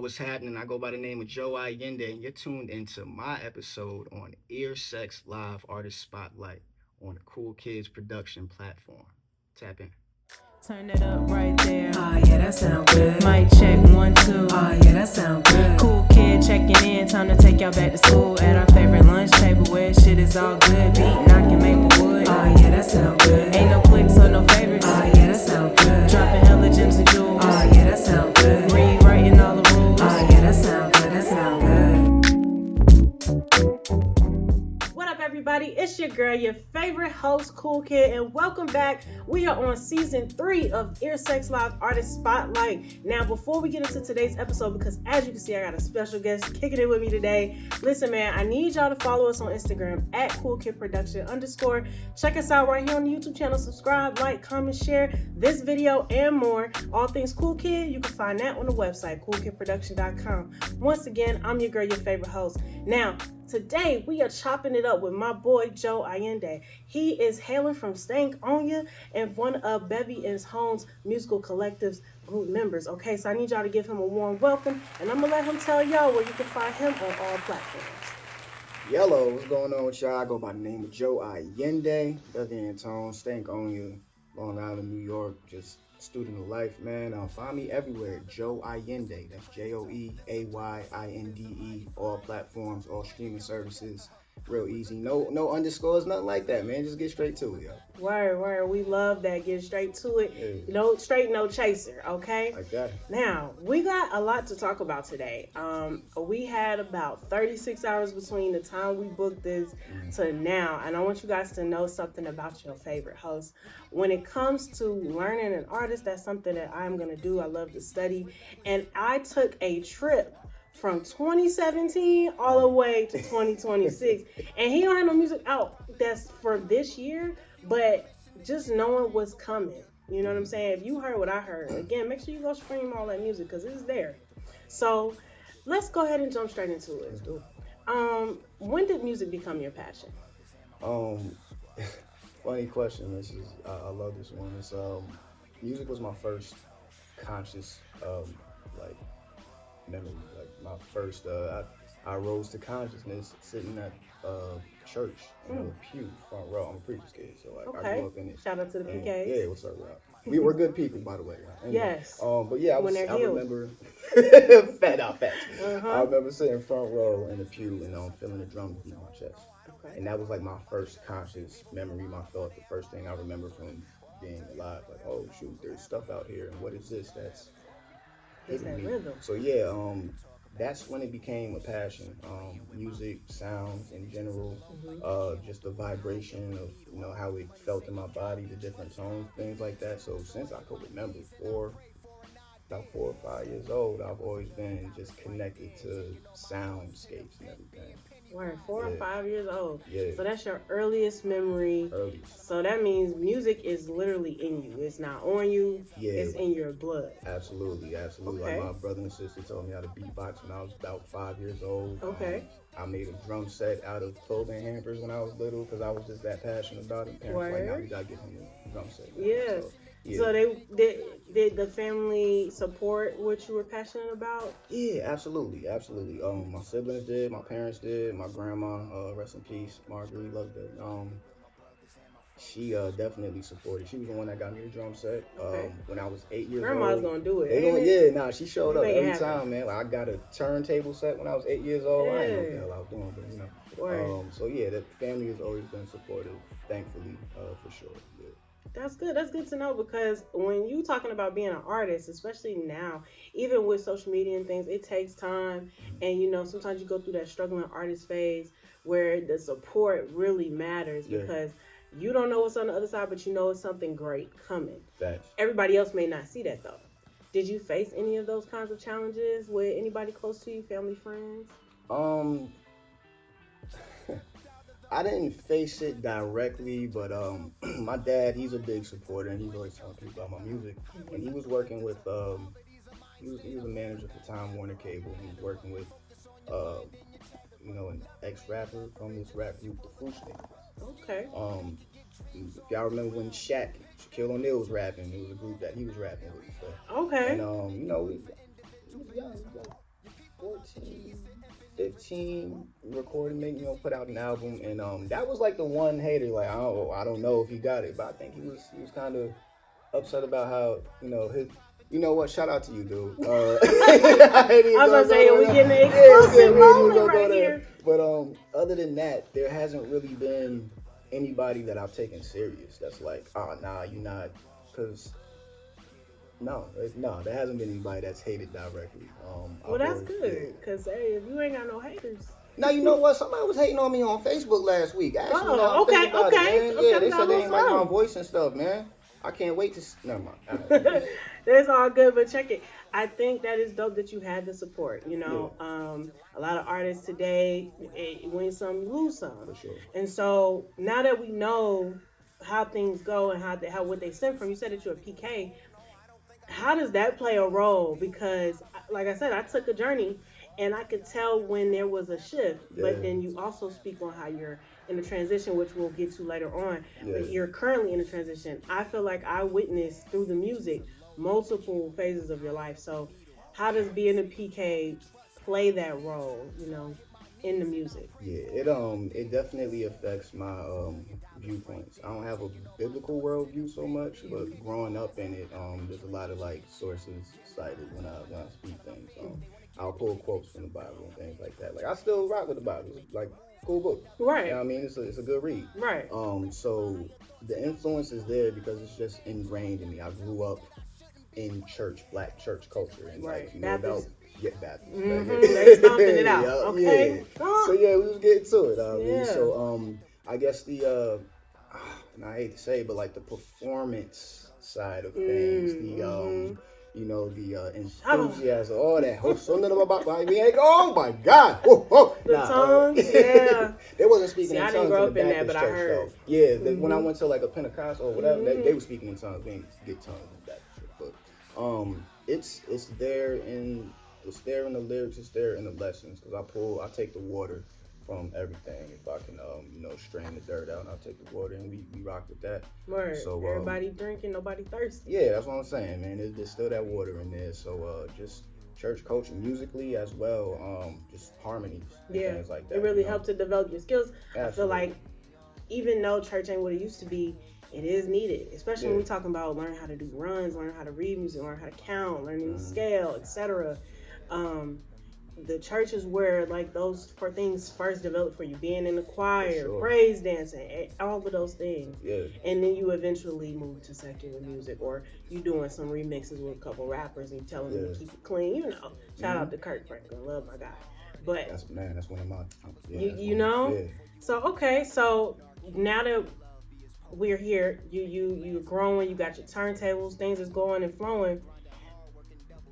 what's happening? I go by the name of Joe Ayinde, and you're tuned into my episode on Ear Sex Live Artist Spotlight on the Cool Kids production platform. Tap in. Turn it up right there. Oh yeah, that sound good. Mic check 1, 2. Oh yeah, that sound good. Cool kid checking in. Time to take y'all back to school at our favorite lunch table where shit is all good. Beat knocking Maplewood. Oh yeah, that sound good. Ain't no clicks or no favorites. Oh yeah, that sound good. Dropping hella gems and jewels. Oh yeah, that sound good. Rewriting all the rules. Oh yeah, that sound good. That sound good. What up, everybody? It's your girl, your favorite host, Cool Kid, and welcome back. We are on season 3 of Ear Sex Live Artist Spotlight. Now, before we get into today's episode, because as you can see, I got a special guest kicking it with me today. Listen, man, I need y'all to follow us on Instagram at CoolKidProduction_. Check us out right here on the YouTube channel. Subscribe, like, comment, share this video and more. All things Cool Kid, you can find that on the website, CoolKidProduction.com. Once again, I'm your girl, your favorite host. Now, today, we are chopping it up with my boy, Joe Ayinde. He is hailing from Stank On Ya and one of Bevy and Home's musical collective's group members. Okay, so I need y'all to give him a warm welcome, and I'm going to let him tell y'all where you can find him on all platforms. Yellow, what's going on with y'all? I go by the name of Joe Ayinde, Bevy and Tone, Stank On Ya, Long Island, New York, just student of life, man. Find me everywhere, Joe Ayinde. That's JoeAyinde, all platforms, all streaming services. Real easy. No underscores, nothing like that, man. Just get straight to it, yo. Word. We love that. Get straight to it. Yeah. No chaser, okay? Like that. Now, we got a lot to talk about today. We had about 36 hours between the time we booked this to now, and I want you guys to know something about your favorite host. When it comes to learning an artist, that's something that I'm going to do. I love to study, and I took a trip from 2017 all the way to 2026. And he don't have no music out that's for this year, but just knowing what's coming. You know what I'm saying? If you heard what I heard, again, make sure you go stream all that music because it's there. So let's go ahead and jump straight into it. Let's do it. When did music become your passion? Funny question. This is I love this one. It's music was my first conscious memory. Like my first, I rose to consciousness sitting at church in a pew front row. I'm a preacher's kid, so like I grew up in it. Shout out to the PKs. Yeah, what's up, Rob? We were good people, by the way. Anyway, Yes. But yeah, I remember fat out. Uh-huh. I remember sitting front row in the pew and feeling the drums beat my chest. Okay. And that was like my first conscious memory, my thought, the first thing I remember from being alive. Like, oh shoot, there's stuff out here, and what is this? That's It's that rhythm. So yeah, that's when it became a passion. Music, sounds in general, just the vibration of how it felt in my body, the different tones, things like that. So since I could remember, about 4 or 5 years old, I've always been just connected to soundscapes and everything. Word, 4 or 5 years old. Yeah. So that's your earliest memory. So that means music is literally in you. It's not on you. Yeah. It's in your blood. Absolutely. Okay. Like my brother and sister told me how to beatbox when I was about 5 years old. Okay. I made a drum set out of clothing hampers when I was little because I was just that passionate about it. Parents were like, now you gotta get him a drum set. Yeah. So they did the family support what you were passionate about? Yeah, absolutely. My siblings did, my parents did, my grandma, rest in peace, Marguerite, loved it. She definitely supported. She was the one that got me the drum set. When I was 8 years Grandma's old. gonna do it. She showed up every time, man. Like I got a turntable set when I was 8 years old. I didn't know what the hell I was doing, but so yeah, the family has always been supportive, thankfully, for sure. Yeah. That's good. That's good to know because when you talking about being an artist, especially now, even with social media and things, it takes time. And sometimes you go through that struggling artist phase where the support really matters because you don't know what's on the other side, but you know it's something great coming. Thanks. Everybody else may not see that though. Did you face any of those kinds of challenges with anybody close to you, family, friends? I didn't face it directly, but my dad, he's a big supporter, and he's always telling people about my music. And he was working with, he was a manager for Time Warner Cable, and he was working with, an ex-rapper from this rap group, the Fruit Snakes. Okay. If y'all remember when Shaquille O'Neal was rapping, it was a group that he was rapping with. So. Okay. And, he was young. 2015, recorded, put out an album, and that was like the one hater. Like I don't know if he got it, but I think he was kind of upset about how his. You know what? Shout out to you, dude. I was gonna say we getting an exclusive moment right here. But other than that, there hasn't really been anybody that I've taken serious. That's like, oh nah, you not, because no, there hasn't been anybody that's hated directly. Well, that's good, because hey, if you ain't got no haters. Now you know what? Somebody was hating on me on Facebook last week. Actually, okay. Yeah, they said they ain't like my voice and stuff, man. I can't wait to. Never mind. That's all good, but check it. I think that is dope that you had the support. A lot of artists today, you win some, you lose some. For sure. And so now that we know how things go and how what they stem from, you said that you're a PK. How does that play a role? Because, like I said, I took a journey, and I could tell when there was a shift. Yeah. But then you also speak on how you're in the transition, which we'll get to later on. Yeah. But you're currently in the transition. I feel like I witnessed through the music multiple phases of your life. So how does being a PK play that role, in the music? Yeah, it definitely affects my viewpoints. I don't have a biblical worldview so much, but growing up in it, there's a lot of like sources cited when I speak things. I'll pull quotes from the Bible and things like that. Like I still rock with the Bible. It's like cool book. Right. You know what I mean? It's a good read. Right. So the influence is there because it's just ingrained in me. I grew up in black church culture, and right. Baptist. Mm-hmm. They stomping it out. Yeah, okay. Yeah. So yeah, we was getting to it. So I guess the and I hate to say it, but like the performance side of things, the enthusiasm, all that. Oh my God! The tongues, yeah. They wasn't speaking in tongues. I didn't grow up in that, but I heard. Though. Yeah, when I went to like a Pentecost or whatever, they were speaking in tongues. We didn't get tongues in that shit, but it's there in the lyrics, it's there in the lessons. Because I take the water from everything. If I can, strain the dirt out, and I'll take the water, and we rock with that. Right. So everybody drinking, nobody thirsty. Yeah, that's what I'm saying, man. There's still that water in there. So just church culture musically as well, just harmonies and things like that. It really helped to develop your skills. Absolutely. I feel like even though church ain't what it used to be, it is needed, especially when we're talking about learning how to do runs, learning how to read music, learning how to count, learning to scale, etc. The church is where like those things first developed for you, being in the choir, praise dancing, all of those things. Yeah. And then you eventually move to secular music, or you doing some remixes with a couple rappers and you telling them to keep it clean. Shout out to Kirk Franklin, love my guy. But that's one of my. Yeah. So now that we're here, you're growing, you got your turntables, things is going and flowing.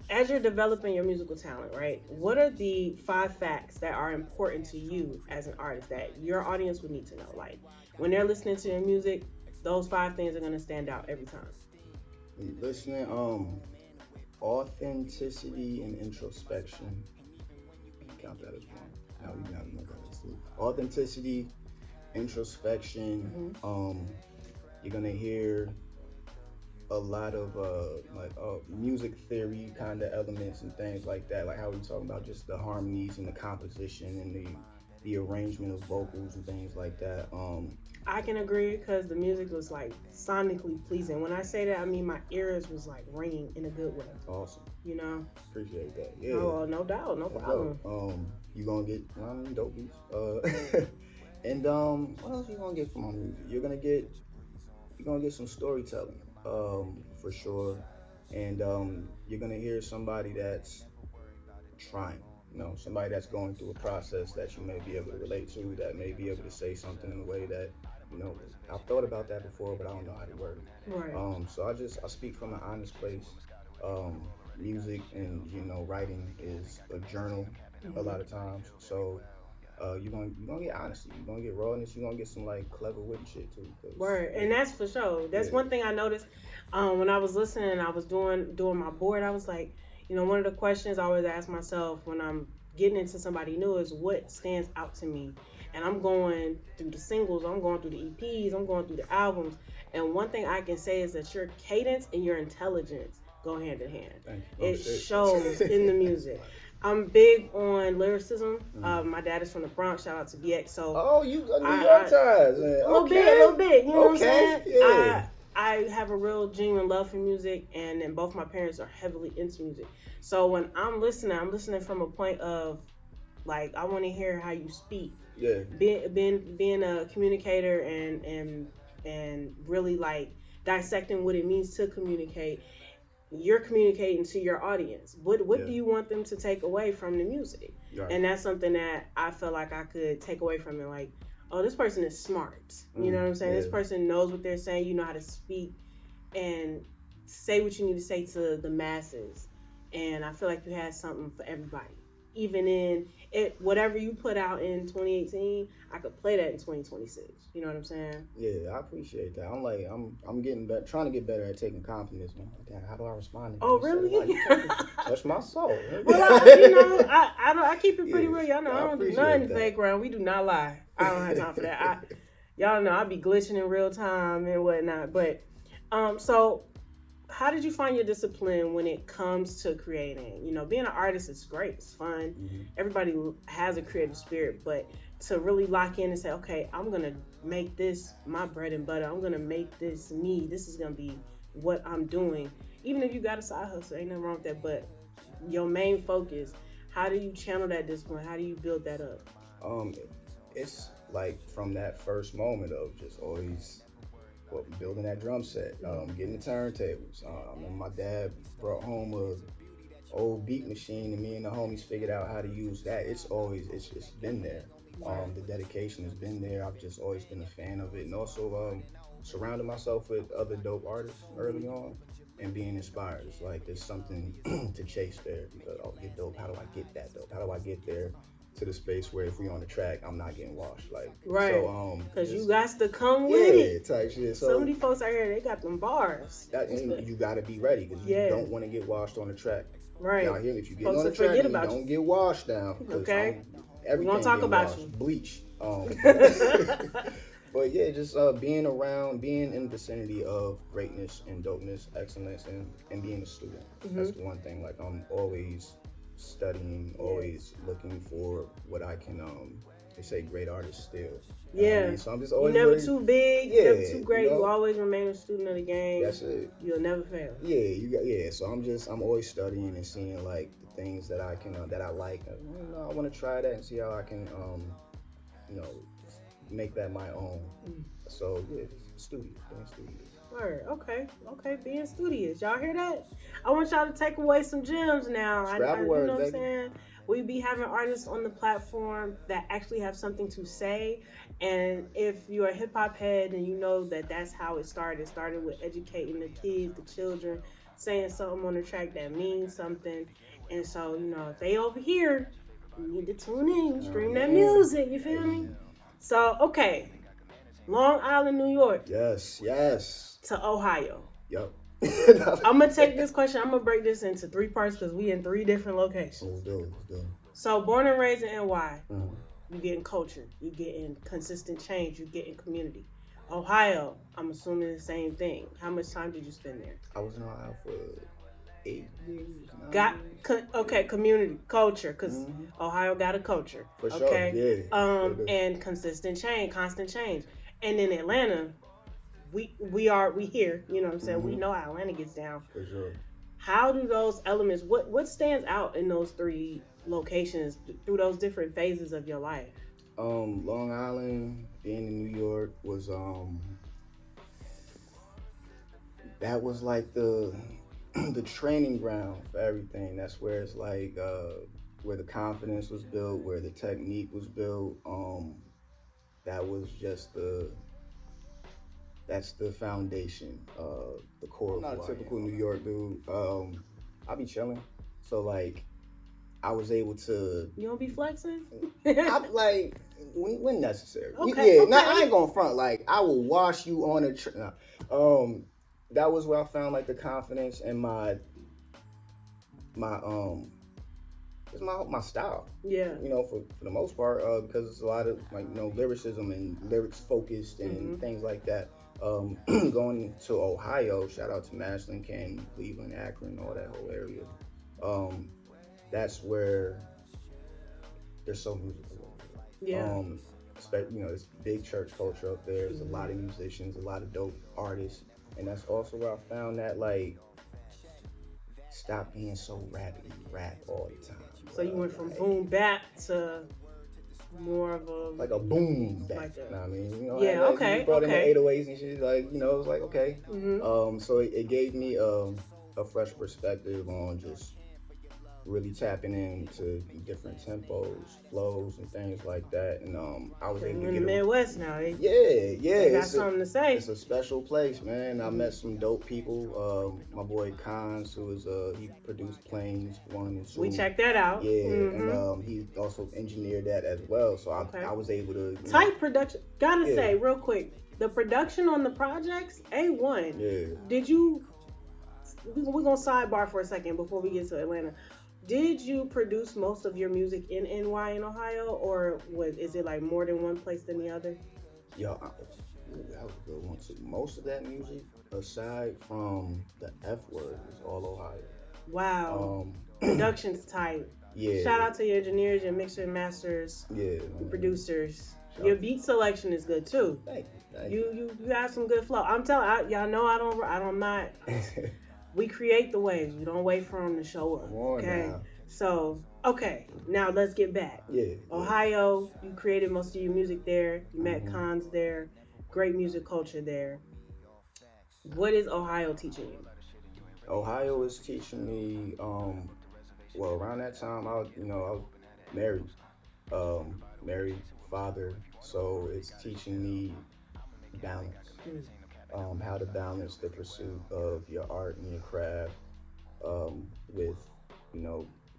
As you're developing your musical talent, right, what are the 5 facts that are important to you as an artist that your audience would need to know? Like, when they're listening to your music, those 5 things are going to stand out every time. Listening, authenticity and introspection. Count that as one. Now we got to know that. Authenticity, introspection. You're going to hear a lot of music theory kind of elements and things like that, like how we talking about just the harmonies and the composition and the arrangement of vocals and things like that. I can agree, because the music was like sonically pleasing. When I say that, I mean my ears was like ringing in a good way. Awesome. Appreciate that. Yeah. Oh, no doubt, no problem. You gonna get dope beats. And what else you gonna get from my music? You're gonna get some storytelling. For sure, and you're gonna hear somebody that's trying, somebody that's going through a process that you may be able to relate to, that may be able to say something in a way that, I've thought about that before, but I don't know how to word it. Right. So I speak from an honest place. Music and writing is a journal a lot of times. So you're gonna get honesty, you're gonna get rawness, you're gonna get some like clever wit shit too. Word, and that's for sure. That's one thing I noticed when I was listening and I was doing my board. I was like, one of the questions I always ask myself when I'm getting into somebody new is what stands out to me. And I'm going through the singles, I'm going through the EPs, I'm going through the albums, and one thing I can say is that your cadence and your intelligence go hand in hand. It shows in the music. I'm big on lyricism. Mm. My dad is from the Bronx. Shout out to BX. So Oh, you a New York I ties, man. a little bit, a Okay. little bit. You know what I'm Okay. saying? Yeah. I have a real genuine love for music, and then both my parents are heavily into music. So when I'm listening from a point of like I want to hear how you speak, Yeah. being a communicator and really like dissecting what it means to communicate. You're communicating to your audience. What Yeah. do you want them to take away from the music? Right. And that's something that I feel like I could take away from it. Like, oh, this person is smart. You know what I'm saying? Yeah. This person knows what they're saying. You know how to speak and say what you need to say to the masses. And I feel like you had something for everybody. Even in it, whatever you put out in 2018, I could play that in 2026. You know what I'm saying? Yeah, I appreciate that. I'm getting better, trying to get better at taking compliments, man. Like, damn, how do I respond to that? Oh, You said it right. really? You touch my soul. Well, I keep it pretty Yeah, real. Y'all know I I don't do appreciate nothing that. fake around. We do not lie. I don't have time for that. Y'all know I be glitching in real time and whatnot. But so how did you find your discipline when it comes to creating? You know, being an artist is great. It's fun. Mm-hmm. Everybody has a creative spirit, but to really lock in and say, okay, I'm gonna make this my bread and butter. I'm gonna make this me. This is gonna be what I'm doing. Even if you got a side hustle, ain't nothing wrong with that. But your main focus, how do you channel that discipline? How do you build that up? Um, it's like from that first moment of just always building that drum set, getting the turntables. And my dad brought home a old beat machine, and me and the homies figured out how to use that. It's been there. The dedication has been there. I've just always been a fan of it, and also surrounding myself with other dope artists early on and being inspired. It's like there's something to chase there because I'll get dope. How do I get that dope? How do I get there to the space where if we on the track, I'm not getting washed? Like Right. so, Because you just- got to come yeah, with it. type shit. So Some of these folks out here, they got them bars. and you gotta be ready because you Yeah. don't want to get washed on the track. Right. Now here, if you get Folks on the will track, forget and you about don't you. get washed down. Okay. Everything gonna talk get about washed. you. Bleach. But yeah, just being around, being in the vicinity of greatness and dopeness, excellence, and being a student. That's the one thing. Like I'm always studying, always looking for what I can. They say great artists still. Yeah. So I'm just You always never very- too big, Yeah, never too great. you know? You always remain a student of the game. That's it. You'll never fail. Yeah. So I'm always studying and seeing like the things that I can that I like. I want to try that and see how I can make that my own. So yeah, being studious. Word. Okay. Being studious. Y'all hear that? I want y'all to take away some gems now. Scrabble you words, know what I'm baby. saying? We be having artists on the platform that actually have something to say. And if you're a hip hop head and you know that that's how it started with educating the kids, the children, saying something on the track that means something. And so, if they over here, you need to tune in, stream that music, you feel me? So, okay. Long Island, New York Yes. to Ohio. Yep. I'm gonna take this question. I'm gonna break this into three parts because we in three different locations. Let's do it. So born and raised in NY, Mhm. you getting culture, you getting consistent change, you getting community. Ohio, I'm assuming the same thing. How much time did you spend there? I was in Ohio for 8 years. 9 years. Community, culture, because Mhm. Ohio got a culture. For sure. Okay. Yeah. And constant change. And in Atlanta, we here. You know what I'm saying? We Mhm. know how Atlanta gets down. For sure. How do those elements? What stands out in those three locations through those different phases of your life? Long Island, being in New York was that was like the the training ground for everything. That's where it's like where the confidence was built, where the technique was built. That was just that's the foundation, the core. I'm not a typical New York dude. I be chilling, so like I was able to. You don't be flexing? I'm like when necessary. Okay, okay. I ain't gonna front. Like I will wash you on a trip. That was where I found like the confidence and my it's my style. Yeah. For the most part, because it's a lot of like lyricism and lyrics focused and things like that. Going to Ohio, shout out to Massillon, Canton, Cleveland, Akron, all that whole area. that's where they're so musical. Yeah. You know, it's big church culture up there. There's a lot of musicians, a lot of dope artists, and that's also where I found that like stop being so rapid rap all the time. So you went from boom bap to more of a like a boom bap. Like You know what I mean? You know, yeah, like, okay, you brought okay. in the 808s and shit. Like, you know, it was like okay. So it gave me a fresh perspective on just really tapping into different tempos, flows, and things like that. And I was able to in get the Midwest now. yeah. They got It's something to say. It's a special place, man. I met some dope people. My boy Cons, who is he produced Planes 1 and 2. We checked that out. Yeah, and he also engineered that as well. So I was able to tight production. Gotta say real quick, the production on the projects A1. Yeah. Did you? We're gonna sidebar for a second before we get to Atlanta. Did you produce most of your music in NY in Ohio, or is it like more than one place than the other? Yo, that was a good one too. Most of that music, aside from the F word, is all Ohio. Wow. Production's tight. Yeah. Shout out to your engineers, your mixers and masters, your producers. Your beat selection is good too. Thank you. You have some good flow. I'm telling y'all know I don't not. We create the waves. We don't wait for them to show up. Okay. Now. So, okay. Now let's get back. Yeah. Ohio, you created most of your music there. You met Cons there. Great music culture there. What is Ohio teaching you? Ohio is teaching me, well, around that time, I was married, married father. So it's teaching me balance. How to balance the pursuit of your art and your craft with,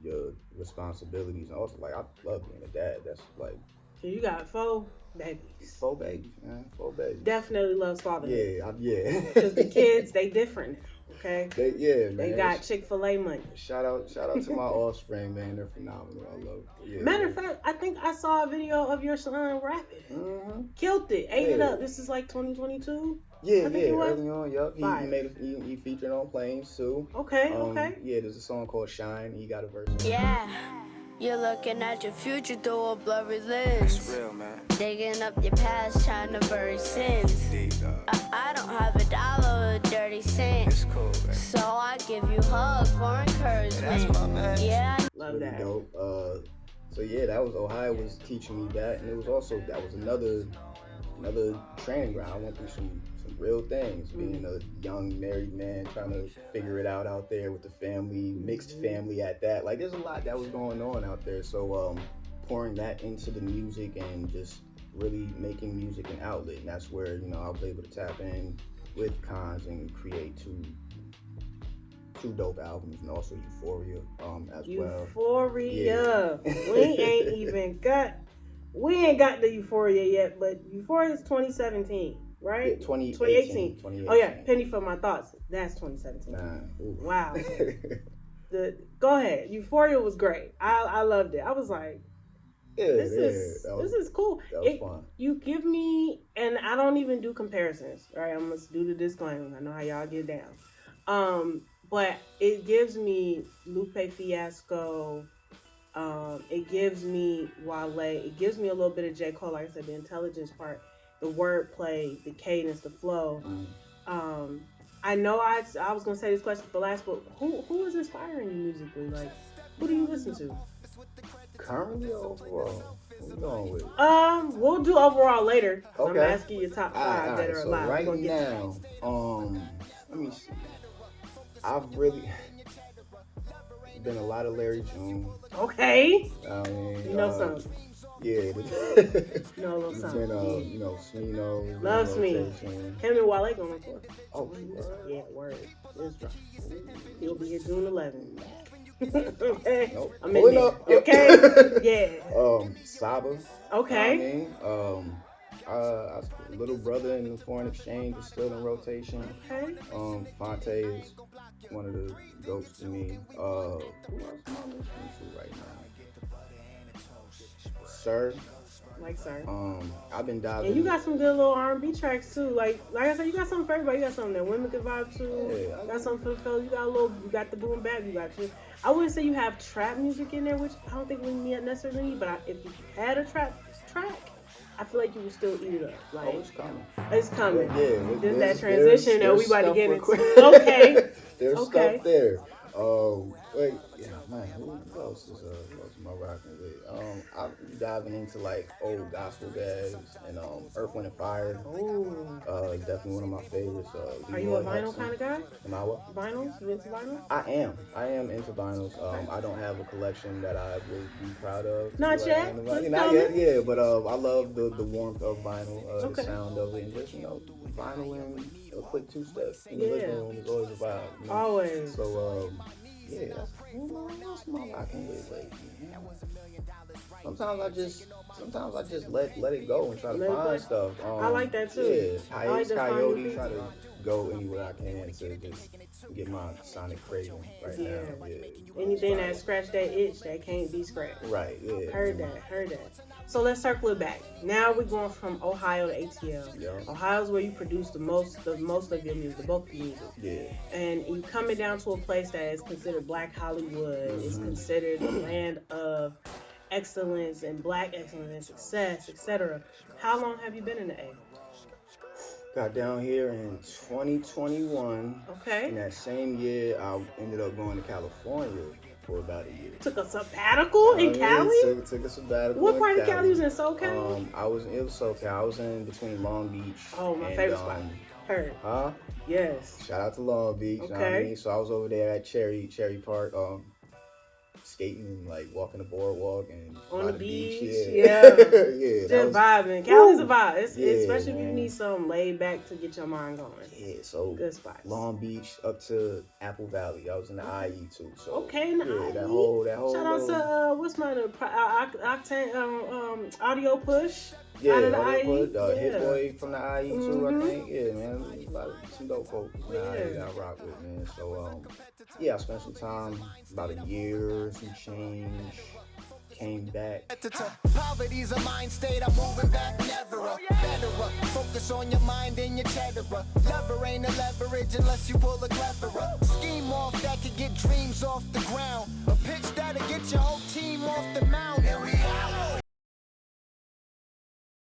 your responsibilities. And also, like, I love being a dad. That's like... So you got 4 babies. 4 babies, man. 4 babies. Definitely loves fatherhood. Yeah. Because the kids, they different. Okay? Man. They got Chick-fil-A money. Shout out to my offspring, man. They're phenomenal. I love it. Yeah, Matter of fact, I think I saw a video of your son rapping. Killed it. Ate it up. This is like 2022? Yeah, early on, yup. He featured on Planes too. Okay. Yeah, there's a song called Shine. He got a verse. Yeah, you're looking at your future through a blurry lens. That's real, man. Digging up your past, trying to bury sins. I don't have $1 or 30 cents. It's cool, man. So I give you hugs for encouragement. That's my man. Yeah. Love really that. Dope. So yeah, that was Ohio was teaching me that, and it was also another training ground. I went through some real things, being a young married man trying to figure it out there with the family, mixed family at that. Like, there's a lot that was going on out there. So pouring that into the music and just really making music an outlet, and that's where I was able to tap in with Cons and create two dope albums, and also Euphoria as well. Euphoria. Yeah. We ain't got the Euphoria yet, but Euphoria is 2017, right? Yeah, 2018. Oh yeah, Penny for My Thoughts. That's 2017. Wow. Go ahead. Euphoria was great. I loved it. I was like, this is cool. That was fun. You give me, and I don't even do comparisons, right? I must do the disclaimer. I know how y'all get down. But it gives me Lupe Fiasco. It gives me Wale. It gives me a little bit of J. Cole. Like I said, the intelligence part, the wordplay, the cadence, the flow. I know I was gonna say this question for last, but who is inspiring you musically? Like, who do you listen to? Currently or overall? What we going with? We'll do overall later. Okay. I'm asking your top 5 that are so alive. right now, let me see. I've really been a lot of Larry June. Okay. I mean, you know something. Yeah. You know a little It's something. been, Smino. Loves me. Him and Wale going on tour. Oh, yeah, word. It's drop. He'll be here June 11th. Okay. Nope. I'm in Pulling there. up. Yep. Okay. Yeah. Saba. Okay. Little Brother in the Foreign Exchange is still in rotation. Okay. Fonte is one of the goats to me. Who else am I listening to right now? Sir. Like, sir. I've been diving. And you got some good little R&B tracks too. Like I said, you got something for everybody. You got something that women can vibe to. Yeah, You got something for the fellas. You got the boom bap. You got your. I wouldn't say you have trap music in there, which I don't think we necessarily need. But if you had a trap track, I feel like you would still eat it up. Like it's coming. It's coming. Yeah, There's that transition that we about to get into. Okay. There's okay. stuff there. Wait, yeah, man, who else is my rocking with? I'm diving into like old gospel guys and Earth, Wind and Fire. Oh. Definitely one of my favorites. Are you a vinyl kind of guy? Am I what? Vinyls? You into vinyls? I am into vinyls. I don't have a collection that I would be proud of. Not yet. Not yet. Yeah, but I love the warmth of vinyl, okay. The sound of it, and just vinyl and a quick two-step in the living room is always a vibe. Always. So yeah, that's my rocking with lately. Sometimes I just let it go and try to find stuff. I like that too. Yeah, Hiatus Coyote, try to go anywhere I can to just get my sonic craving right now. Yeah. Anything that scratch that itch that can't be scratched. Right, yeah. Heard that. So let's circle it back. Now we're going from Ohio to ATL. Yeah. Ohio's where you produce the most of your music, the bulk of your music. Yeah. And you coming down to a place that is considered Black Hollywood. Mm-hmm. It's considered the land of excellence and Black excellence and success, etc. How long have you been in the A? Got down here in 2021. Okay. In that same year, I ended up going to California for about a year. Took a sabbatical in Cali? Took a sabbatical. What part of Cali was in SoCal? It was SoCal. I was in between Long Beach. Oh, my favorite spot. Heard. Huh? Yes. Shout out to Long Beach. Okay. You know what I mean? So I was over there at Cherry Park, skating and like walking the boardwalk and on the beach. Yeah. Yeah. Just vibing. Cali's a vibe. Especially if you need something laid back to get your mind going. Yeah, so good spots. Long Beach up to Apple Valley. I was in the IE too. So okay, in the IE. That whole shout out to what's my Octane Audio Push. Yeah, out of the Audio IE. Push, Hit Boy from the IE too, I think. Yeah, man, a lot of some dope folks from the IE that I rock with, man. So I spent some time, about a year, some change. Came back. Poverty's a mind state, I'm moving back, never better. Focus on your mind and your cheddar. Lever ain't a leverage unless you pull a clever. Scheme off that could get dreams off the ground.